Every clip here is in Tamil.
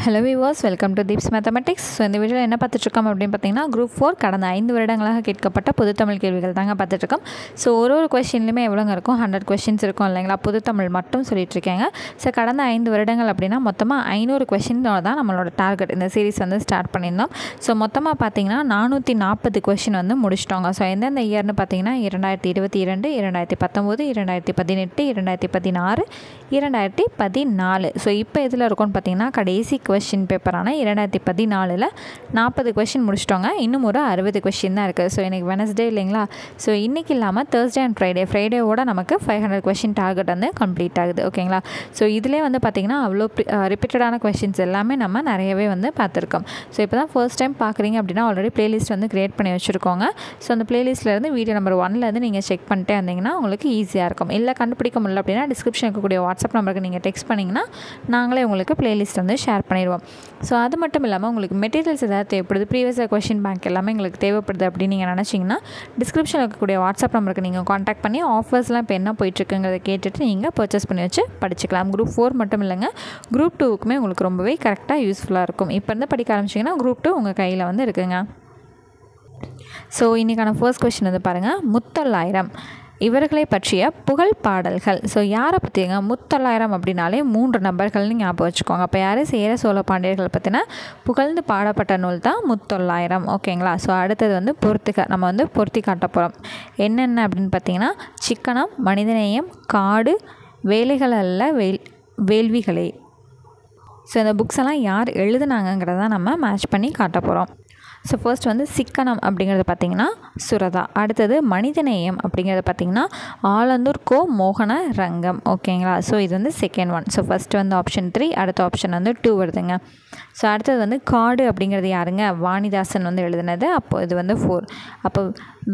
Hello viewers, welcome to Deeps mathematics. So இந்த வீடியோவில் என்ன பார்த்துட்ருக்கோம் அப்படின்னு பார்த்தீங்கன்னா, குரூப் 4 கடந்த 5 வருடங்களாக கேட்கப்பட்ட பொதுத்தமிழ் கேள்விகள் தாங்க பார்த்துட்ருக்கோம். ஸோ ஒரு கொஸ்டின்லையுமே எவ்வளோங்க இருக்கும், 100 கொஸ்டின்ஸ் இருக்கும் இல்லைங்களா, பொதுத்தமிழ் மட்டும் சொல்லிட்டுருக்கேங்க. ஸோ கடந்த 5 வருடங்கள் அப்படின்னா மொத்தமாக 500 கொஸ்டினோட தான் நம்மளோட டார்கெட். இந்த சீரிஸ் வந்து ஸ்டார்ட் பண்ணியிருந்தோம். ஸோ மொத்தமாக பார்த்தீங்கன்னா 440 கொஸ்டின் வந்து முடிச்சிட்டோங்க. ஸோ எந்தெந்த இயர்னு பார்த்தீங்கன்னா 2022, 2019, 2018, 2016, 2014. ஸோ இப்போ எதில் இருக்கும்னு பார்த்தீங்கன்னா கடைசி கொஸ்டின் பேப்பரான 2014 40 கொஸ்டின் முடிச்சிட்டோங்க. இன்னும் ஒரு 60 கொஸ்டின் தான் இருக்குது. ஸோ இன்றைக்கி வெனஸ்டே இல்லைங்களா, ஸோ இன்றைக்கி இல்லாமல் தேர்ஸ்டே அண்ட் ஃப்ரைடேவோட நமக்கு 500 கொஸ்டின் டார்கெட் வந்து கம்ப்ளீட் ஆகுது. ஓகேங்களா. ஸோ இதிலே வந்து பார்த்திங்கன்னா அவ்வளோ ரிப்பீட்டடான கொஸ்டின்ஸ் எல்லாமே நம்ம நிறையவே வந்து பார்த்துருக்கோம். ஸோ இப்போ தான் ஃபர்ஸ்ட் டைம் பார்க்குறீங்க அப்படின்னா ஆல்ரெடி ப்ளேலிஸ்ட் வந்து க்ரியேட் பண்ணி வச்சுருக்கோங்க. ஸோ அந்த ப்ளேலிஸ்ட்லேருந்து வீடியோ நம்பர் 1லேருந்து நீங்கள் செக் பண்ணிட்டே இருந்தீங்கன்னா உங்களுக்கு ஈஸியாக இருக்கும். இல்லை கண்டுபிடிக்க முடியல அப்படின்னா டிஸ்கிரிப்ஷன் இருக்கக்கூடிய வாட்ஸ்அப் நம்பருக்கு நீங்கள் டெக்ஸ்ட் பண்ணிங்கன்னா நாங்களே உங்களுக்கு ப்ளேலிஸ்ட் வந்து ஷேர் பண்ணிடுவோம். ஸோ அது மட்டும் இல்லாமல் உங்களுக்கு மெட்டீரியல்ஸ் ஏதாவது தேவைப்படுது, ப்ரீவியஸ் கொஸ்டின் பேங்க் எல்லாமே எங்களுக்கு தேவைப்படுது அப்படின்னு நீங்கள் நினச்சிங்கன்னா டிஸ்கிரிப்ஷனில் இருக்கக்கூடிய வாட்ஸ்அப் நம்பருக்கு நீங்கள் காண்டாக்ட் பண்ணி ஆஃபர்ஸ்லாம் இப்போ என்ன போயிட்டுருக்குங்கிறத கேட்டுட்டு நீங்கள் பர்ச்சேஸ் பண்ணி வச்சு படிச்சுக்கலாம். குரூப் 4 மட்டும் இல்லைங்க, குரூப் 2க்குமே உங்களுக்கு ரொம்பவே கரெக்டாக யூஸ்ஃபுல்லாக இருக்கும். இப்போ இருந்து படிக்க ஆரம்பிச்சிங்கன்னா குரூப் 2 உங்கள் கையில் வந்து இருக்குங்க. ஸோ இன்றைக்கான ஃபர்ஸ்ட் கொஸ்டின் வந்து பாருங்கள், முத்தொள்ளாயிரம் இவர்களை பற்றிய புகழ் பாடல்கள். ஸோ யாரை பற்றிங்க, முத்தொள்ளாயிரம் அப்படின்னாலே 3 நபர்கள்னு ஞாபகம் வச்சுக்கோங்க. அப்போ யார், சேர சோழ பாண்டியர்கள் பற்றின புகழ்ந்து பாடப்பட்ட நூல் தான் முத்தொள்ளாயிரம். ஓகேங்களா. ஸோ அடுத்தது வந்து நம்ம வந்து பொருத்தி காட்ட போகிறோம். என்னென்ன அப்படின்னு பார்த்தீங்கன்னா சிக்கனம், மனிதநேயம், காடு, வேலைகள் அல்ல வேள்விகளே. ஸோ இந்த புக்ஸ் எல்லாம் யார் எழுதுனாங்கிறத நம்ம மேட்ச் பண்ணி காட்ட போகிறோம். ஸோ ஃபர்ஸ்ட் வந்து சிக்கனம் அப்படிங்கிறது பார்த்திங்கன்னா சுரதா. அடுத்தது மனிதநேயம் அப்படிங்கிறது பார்த்திங்கன்னா ஆலந்தூர் கோ மோகன ரங்கம். ஓகேங்களா. ஸோ இது வந்து செகண்ட் ஒன். ஸோ ஃபஸ்ட்டு வந்து ஆப்ஷன் 3, அடுத்த ஆப்ஷன் வந்து 2 வருதுங்க. ஸோ அடுத்தது வந்து காடு அப்படிங்கிறது யாருங்க, வாணிதாசன் வந்து எழுதுனது. அப்போது இது வந்து 4. அப்போ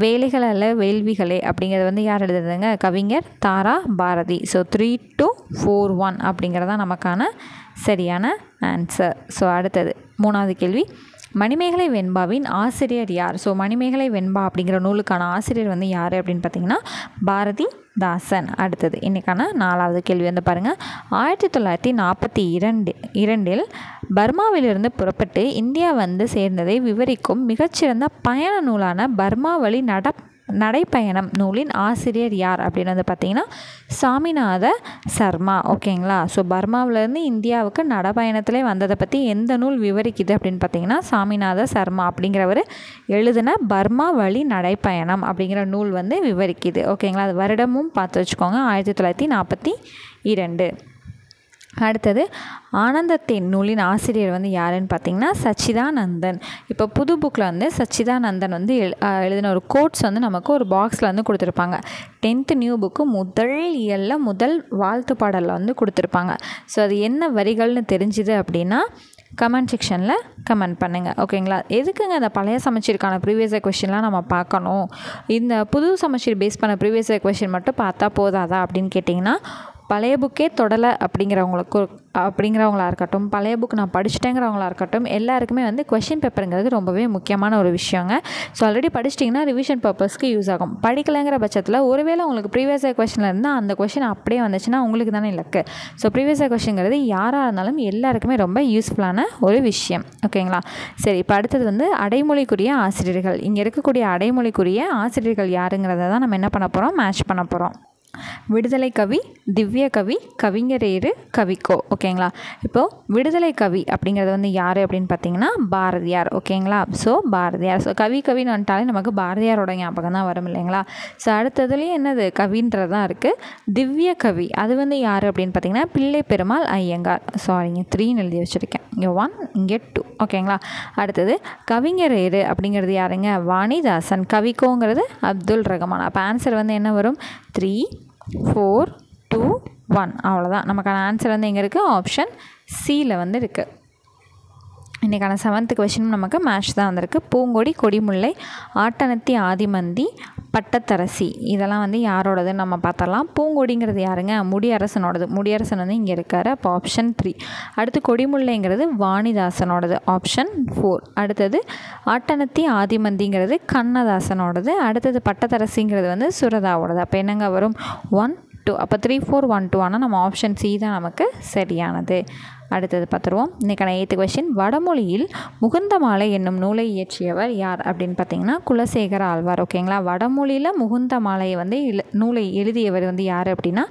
வேலைகள் அல்ல வேள்விகளே அப்படிங்கிறது வந்து யார் எழுதுறதுங்க, கவிஞர் தாரா பாரதி. ஸோ 3, 2, 4, 1 அப்படிங்கிறதான் நமக்கான சரியான ஆன்சர். ஸோ அடுத்தது 3வது கேள்வி, மணிமேகலை வெண்பாவின் ஆசிரியர் யார். ஸோ மணிமேகலை வெண்பா அப்படிங்கிற நூலுக்கான ஆசிரியர் வந்து யார் அப்படின்னு பார்த்தீங்கன்னா பாரதிதாசன். அடுத்தது இன்றைக்கான 4வது கேள்வி வந்து பாருங்கள், 1942 பர்மாவிலிருந்து புறப்பட்டு இந்தியா வந்து சேர்ந்ததை விவரிக்கும் மிகச்சிறந்த பயண நூலான பர்மா வழி நடைப்பயணம் நூலின் ஆசிரியர் யார் அப்படின்னு வந்து பார்த்திங்கன்னா சாமிநாத சர்மா. ஓகேங்களா. ஸோ பர்மாவிலேருந்து இந்தியாவுக்கு நடைப்பயணத்திலே வந்ததை பற்றி எந்த நூல் விவரிக்குது அப்படின்னு பார்த்திங்கன்னா சாமிநாத சர்மா அப்படிங்கிறவர் எழுதின பர்மா வழி நடைப்பயணம் அப்படிங்கிற நூல் வந்து விவரிக்குது. ஓகேங்களா. அது வருடமும் பார்த்து வச்சுக்கோங்க, 1942. அடுத்தது ஆனந்தத்தின் நூலின் ஆசிரியர் வந்து யாருன்னு பார்த்தீங்கன்னா சச்சிதானந்தன். இப்போ புது புக்கில் வந்து சச்சிதானந்தன் வந்து எழுதின ஒரு கோட்ஸ் வந்து நமக்கு ஒரு பாக்ஸில் வந்து கொடுத்துருப்பாங்க. 10th நியூ புக்கு முதல் இயலில் முதல் வாழ்த்து பாடலில் வந்து கொடுத்துருப்பாங்க. ஸோ அது என்ன வரிகள்னு தெரிஞ்சுது அப்படின்னா கமெண்ட் செக்ஷனில் கமெண்ட் பண்ணுங்கள். ஓகேங்களா. எதுக்குங்க இந்த பழைய சமச்சீருக்கான ப்ரீவியஸ் கொஸ்டின்லாம் நம்ம பார்க்கணும், இந்த புது சமச்சீர் பேஸ் பண்ண ப்ரீவியஸ் கொஸ்டின் மட்டும் பார்த்தா போதாதா அப்படின்னு கேட்டிங்கன்னா, பழைய புக்கே தொடலை அப்படிங்கிறவங்களா இருக்கட்டும், பழைய புக் நான் படிச்சுட்டேங்கிறவங்களா இருக்கட்டும், எல்லாருக்குமே வந்து கொஷின் பேப்பருங்கிறது ரொம்பவே முக்கியமான ஒரு விஷயங்க. ஸோ ஆல்ரெடி படிச்சிட்டிங்கன்னா ரிவிஷன் பர்பஸ்க்கு யூஸ் ஆகும். படிக்கலைங்கிற பட்சத்தில் ஒருவேளை உங்களுக்கு ப்ரீவியஸ் கொஸ்டினில் இருந்தால் அந்த கொஷின் அப்படியே வந்துச்சுன்னா உங்களுக்கு தானே இலக்கு. ஸோ ப்ரீவியஸ் கொஸ்டின்ங்கிறது யாராக இருந்தாலும் எல்லாருக்குமே ரொம்ப யூஸ்ஃபுல்லான ஒரு விஷயம். ஓகேங்களா. சரி, இப்போ அடுத்தது வந்து அடைமொழிக்குரிய ஆசிரியர்கள். இங்கே இருக்கக்கூடிய அடைமொழிக்குரிய ஆசிரியர்கள் யாருங்கிறத தான் நம்ம என்ன பண்ண போகிறோம், மேட்ச் பண்ண போகிறோம். விடுதலை கவி, திவ்ய கவி, கவிஞரேறு, கவிக்கோ. ஓகேங்களா. இப்போது விடுதலை கவி அப்படிங்கிறது வந்து யார் அப்படின்னு பார்த்தீங்கன்னா பாரதியார். ஓகேங்களா. ஸோ பாரதியார். ஸோ கவின்னு வந்துட்டாலே நமக்கு பாரதியாரோட ஞாபகம் தான் வரும் இல்லைங்களா. ஸோ அடுத்ததுலேயும் என்னது கவின்றது தான் இருக்குது. திவ்ய கவி அது வந்து யார் அப்படின்னு பார்த்தீங்கன்னா பிள்ளை பெருமாள் ஐயங்கார். சாரிங்க, 3ன்னு எழுதி வச்சுருக்கேன், இங்கே 1 இங்கே 2. ஓகேங்களா. அடுத்தது கவிஞரேறு அப்படிங்கிறது யாருங்க, வாணிதாசன். கவிக்கோங்கிறது அப்துல் ரஹ்மான். அப்போ ஆன்சர் வந்து என்ன வரும், 3, 4, 2, 1. அவ்வளோதான். நமக்கான ஆன்சர் வந்து எங்கே இருக்குது, ஆப்ஷன் சியில் வந்து இருக்குது. இன்றைக்கான 7th கொஸ்டின் நமக்கு மேட்ச் தான் வந்திருக்கு. பூங்கொடி, கொடிமுல்லை, ஆட்டனத்தி, ஆதிமந்தி, பட்டத்தரசி இதெல்லாம் வந்து யாரோடதுன்னு நம்ம பார்த்தரலாம். பூங்கொடிங்கிறது யாருங்க, முடியரசனோடது. முடியரசன் வந்து இங்கே இருக்கார். அப்போ ஆப்ஷன் 3. அடுத்து கொடிமுல்லைங்கிறது வாணிதாசனோடது, ஆப்ஷன் 4. அடுத்தது ஆட்டனத்தி ஆதிமந்திங்கிறது கண்ணதாசனோடது. அடுத்தது பட்டத்தரசிங்கிறது வந்து சுரதாவோடது. அப்போ என்னங்க வரும், 1, 2. அப்போ 3, 4, 1, 2 ஆனால் நம்ம ஆப்ஷன் சி தான் நமக்கு சரியானது. அடுத்தது பார்த்துருவோம். இன்றைக்கான 8th கொஸ்டின், வடமொழியில் முகுந்தமாலை என்னும் நூலை இயற்றியவர் யார் அப்படின்னு பார்த்தீங்கன்னா குலசேகர ஆழ்வார். ஓகேங்களா, வடமொழியில் முகுந்தமாலையை வந்து நூலை எழுதியவர் வந்து யார் அப்படின்னா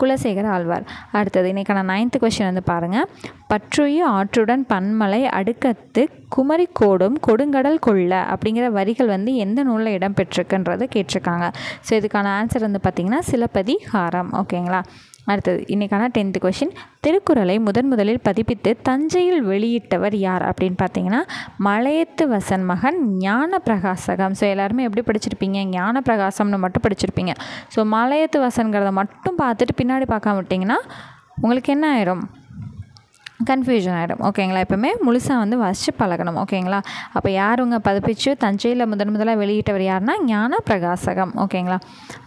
குலசேகர ஆழ்வார். அடுத்தது இன்றைக்கான 9th கொஸ்டின் வந்து பாருங்கள். பற்றுய ஆற்றுடன் பன்மலை அடுக்கத்து குமரி கோடும் கொடுங்கடல் கொள்ள அப்படிங்கிற வரிகள் வந்து எந்த நூலில் இடம்பெற்றிருக்குன்றது கேட்டிருக்காங்க. ஸோ இதுக்கான ஆன்சர் வந்து பார்த்திங்கன்னா சிலப்பதிகாரம். ஓகேங்களா. அடுத்தது இன்றைக்கான 10th கொஸ்டின், திருக்குறளை முதலில் பதிப்பித்து தஞ்சையில் வெளியிட்டவர் யார் அப்படின்னு பார்த்தீங்கன்னா மலையத்து வசன் மகன் ஞான பிரகாசகம். ஸோ எல்லாருமே எப்படி படிச்சிருப்பீங்க, ஞான பிரகாசம்னு மட்டும் படிச்சிருப்பீங்க. ஸோ மலையத்து வசன்கிறத மட்டும் பார்த்துட்டு பின்னாடி பார்க்காம விட்டிங்கன்னா உங்களுக்கு என்ன ஆயிடும், கன்ஃபியூஷன் ஆகிடும். ஓகேங்களா, எப்போவுமே முழுசாக வந்து வாசித்து பழகணும். ஓகேங்களா, அப்போ யாருங்க பதிப்பிச்சு தஞ்சையில் முதலாக வெளியிட்டவர் யாருன்னா ஞான பிரகாசகம். ஓகேங்களா.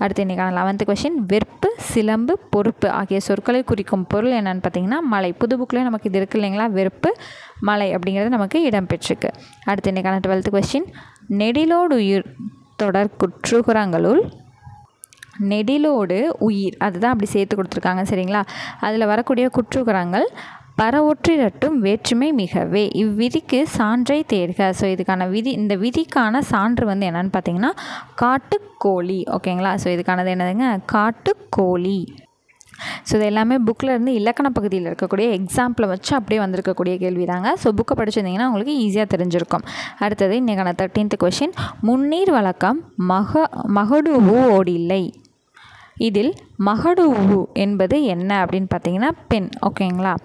அடுத்து இன்றைக்கான 11th கொஸ்டின், வெற்பு சிலம்பு பொறுப்பு ஆகிய சொற்களை குறிக்கும் பொருள் என்னன்னு பார்த்தீங்கன்னா மலை. புது புக்கில் நமக்கு இது இருக்குது இல்லைங்களா, வெறுப்பு மலை அப்படிங்கிறது நமக்கு இடம்பெற்றிருக்கு. அடுத்து இன்றைக்கான 12th கொஸ்டின், நெடிலோடு உயிர் தொடர் குற்றுகுறங்களுள் நெடிலோடு உயிர் அதுதான் அப்படி சேர்த்து கொடுத்துருக்காங்க. சரிங்களா, அதில் வரக்கூடிய குற்றுகுறங்கள் பரவொற்றிரட்டும் வேற்றுமை மிகவே இவ்விதிக்கு சான்றை தேர்க. ஸோ இதுக்கான இந்த விதிக்கான சான்று வந்து என்னன்னு பார்த்தீங்கன்னா காட்டுக்கோழி. ஓகேங்களா, ஸோ இதுக்கானது என்னதுங்க, காட்டுக்கோழி. ஸோ இது எல்லாமே புக்கில் இருந்து இலக்கண பகுதியில் இருக்கக்கூடிய எக்ஸாம்பிளை வச்சு அப்படியே வந்திருக்கக்கூடிய கேள்வி தாங்க. ஸோ புக்கை படிச்சிருந்தீங்கன்னா உங்களுக்கு ஈஸியாக தெரிஞ்சிருக்கும். அடுத்தது இன்றைக்கான 13th கொஸ்டின், முன்னீர் வழக்கம் மகடுவு ஓடில்லை. இதில் மகடுவு என்பது என்ன அப்படின்னு பார்த்தீங்கன்னா பெண். ஓகேங்களா.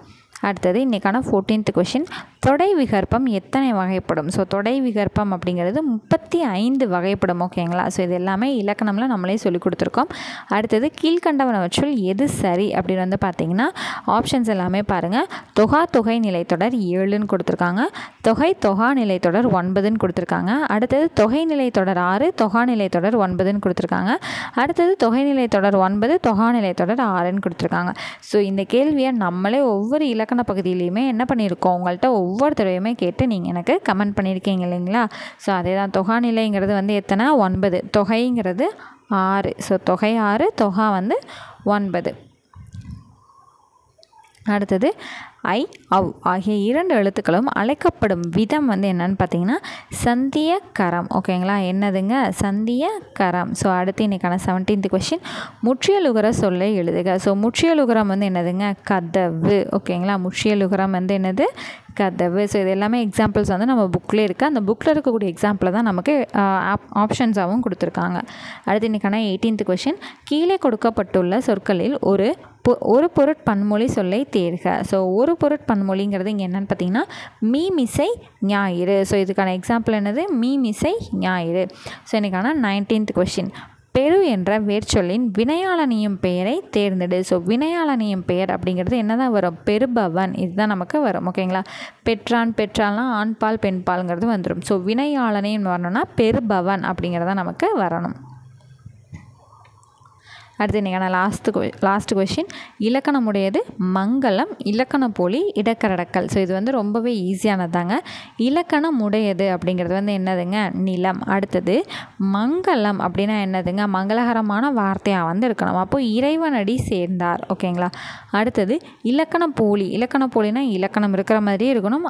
அடுத்தது இன்றைக்கான 14th கொஸ்டின், தொடை விகற்பம் எத்தனை வகைப்படும். ஸோ தொடை விகற்பம் அப்படிங்கிறது 35 வகைப்படும். ஓகேங்களா. ஸோ இது எல்லாமே இலக்கணம்ல நம்மளே சொல்லி கொடுத்துருக்கோம். அடுத்தது கீழ்கண்டவனவற்றுள் எது சரி அப்படின்னு வந்து பார்த்தீங்கன்னா ஆப்ஷன்ஸ் எல்லாமே பாருங்கள். தொகை நிலைத்தொடர் 7ன்னு கொடுத்துருக்காங்க, தொகா நிலைத்தொடர் 9ன்னு கொடுத்துருக்காங்க. அடுத்தது தொகை நிலைத்தொடர் 6, தொகா நிலைத்தொடர் 9ன்னு கொடுத்துருக்காங்க. அடுத்தது தொகை நிலைத்தொடர் 9, தொகா நிலைத்தொடர் 6ன்னு கொடுத்துருக்காங்க. ஸோ இந்த கேள்வியை நம்மளே ஒவ்வொரு இலக்கண பகுதியிலையுமே என்ன பண்ணியிருக்கோம், உங்கள்கிட்ட ஒவ்வொரு தடவையுமே கேட்டு நீங்கள் எனக்கு கமெண்ட் பண்ணியிருக்கீங்க இல்லைங்களா. ஸோ அதே தான், தொகா நிலைங்கிறது வந்து எத்தனை, 9, தொகைங்கிறது 6. ஸோ தொகை 6, தொகா வந்து 9. அடுத்தது ஐ அவ் ஆகிய 2 எழுத்துக்களும் அழைக்கப்படும் விதம் வந்து என்னன்னு பார்த்தீங்கன்னா சந்திய கரம். ஓகேங்களா, என்னதுங்க, சந்திய கரம். ஸோ அடுத்து இன்றைக்கான 17th கொஸ்டின், முற்றியலுகர சொல்லை எழுதுக. ஸோ முற்றியலுகரம் வந்து என்னதுங்க, கதவு. ஓகேங்களா, முற்றியலுகரம் வந்து என்னது, கதவு. ஸோ இது எல்லாமே எக்ஸாம்பிள்ஸ் வந்து நம்ம புக்கில் இருக்குது. அந்த புக்கில் இருக்கக்கூடிய எக்ஸாம்பிளை தான் நமக்கு ஆப்ஷன்ஸாகவும் கொடுத்துருக்காங்க. அடுத்து இன்றைக்கான 18th கொஸ்டின், கீழே கொடுக்கப்பட்டுள்ள சொற்களில் ஒரு பொருட்பன்மொழி சொல்லை தேர்க. ஸோ ஒரு பொருட்பன்மொழிங்கிறது இங்கே என்னென்னு பார்த்தீங்கன்னா மீமிசை ஞாயிறு. ஸோ இதுக்கான எக்ஸாம்பிள் என்னது, மீமிசை ஞாயிறு. ஸோ இன்றைக்கான 19th கொஸ்டின், பெரு என்ற வேர்ச்சொல்லின் வினையாளனியும் பெயரை தேர்ந்தெடு. ஸோ வினையாளனியும் பெயர் அப்படிங்கிறது என்ன தான் வரும், பெறுபவன், இதுதான் நமக்கு வரும். ஓகேங்களா, பெற்றால்னா ஆண்பால் பெண்பால்ங்கிறது வந்துடும். ஸோ வினையாளனின்னு வரணும்னா பெறுபவன் அப்படிங்கிறத நமக்கு வரணும். அடுத்து இன்றைக்கான லாஸ்ட் கொஸ்டின், இலக்கணமுடையது மங்களம், இலக்கண போலி இடக்கரடக்கல். ஸோ இது வந்து ரொம்பவே ஈஸியானதாங்க. இலக்கணமுடையது அப்படிங்கிறது வந்து என்னதுங்க, நிலம். அடுத்தது மங்களம் அப்படின்னா என்னதுங்க, மங்களகரமான வார்த்தையாக வந்து இருக்கணும். அப்போது இறைவனடி சேர்ந்தார். ஓகேங்களா. அடுத்தது இலக்கண போலினா இலக்கணம் இருக்கிற மாதிரியே இருக்கணும்.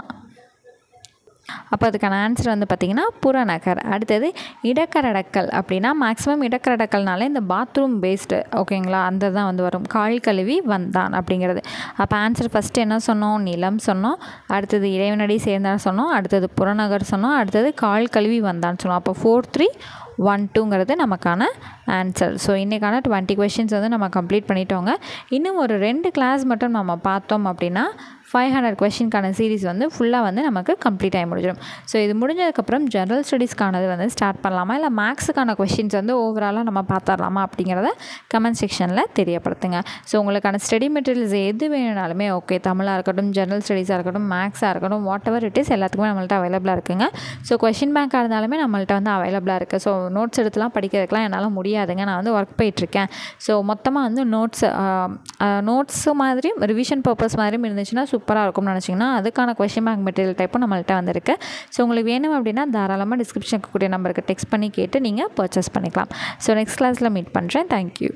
அப்போ அதுக்கான ஆன்சர் வந்து பார்த்திங்கன்னா புறநகர். அடுத்தது இடக்கரடக்கல் அப்படின்னா மேக்ஸிமம் இடக்கரடக்கல்னாலே இந்த பாத்ரூம் பேஸ்டு. ஓகேங்களா, அந்த தான் வந்து வரும். கால் கழுவி வந்தான் அப்படிங்கிறது. அப்போ ஆன்சர் ஃபஸ்ட்டு என்ன சொன்னோம், நிலம் சொன்னோம். அடுத்தது இறைவனடி சேர்ந்தார் சொன்னோம். அடுத்தது புறநகர் சொன்னோம். அடுத்தது கால் கழுவி வந்தான்னு சொன்னோம். அப்போ 4, 3, 1, 2ங்கிறது நமக்கான ஆன்சர். ஸோ இன்றைக்கான 20 கொஷின்ஸ் வந்து நம்ம கம்ப்ளீட் பண்ணிட்டோங்க. இன்னும் ஒரு 2 கிளாஸ் மட்டும் நம்ம பார்த்தோம் அப்படின்னா 500 கொஷின்கான சீரீஸ் வந்து ஃபுல்லாக வந்து நமக்கு கம்ப்ளீட் ஆகி முடிஞ்சிடும். ஸோ இது முடிஞ்சதுக்கப்புறம் ஜென்ரல் ஸ்டடீஸ்க்கானது வந்து ஸ்டார்ட் பண்ணலாமா, இல்லை மேக்ஸுக்கான கொஷின்ஸ் வந்து ஓவராலாக நம்ம பார்த்துடலாமா அப்படிங்கிறத கமெண்ட் செக்ஷனில் தெரியப்படுத்துங்க. ஸோ உங்களுக்கான ஸ்டடி மெட்டீரியல்ஸ் எது வேணுனாலுமே ஓகே, தமிழாக இருக்கட்டும், ஜென்ரல் ஸ்டடீஸாக இருக்கட்டும், மேக்ஸாக இருக்கட்டும், வாட் எவர் இட் இஸ் எல்லாத்துக்குமே நம்மள்ட்ட அவைலபிளாக இருக்குங்க. ஸோ கொஷின் பேங்காக இருந்தாலுமே நம்மள்ட்ட வந்து அவைலபிளாக இருக்குது. ஸோ நோட்ஸ் எடுத்துலாம் படிக்கிறதுக்கெலாம் என்னால் முடியாதுங்க, நான் வந்து ஒர்க் போயிட்டுருக்கேன். ஸோ மொத்தமாக வந்து நோட்ஸு மாதிரியும் ரிவிஷன் பர்பஸ் மாதிரியும் இருந்துச்சுன்னா சூப்பராக இருக்கும்னு நினச்சிங்கன்னா அதுக்கான கொஷின் பேங்க் மெட்டீரியல் டைப்பும் நம்மள்ட்ட வந்துருக்கு. ஸோ உங்களுக்கு வேணும் அப்படின்னா தாராளமாக டிஸ்கிரிப்ஷன் இருக்கக்கூடிய நம்பருக்கு டெக்ஸ்ட் பண்ணி கேட்டு நீங்கள் பர்ச்சேஸ் பண்ணிக்கலாம். ஸோ நெக்ஸ்ட் கிளாஸில் மீட் பண்ணுறேன். தேங்க்யூ.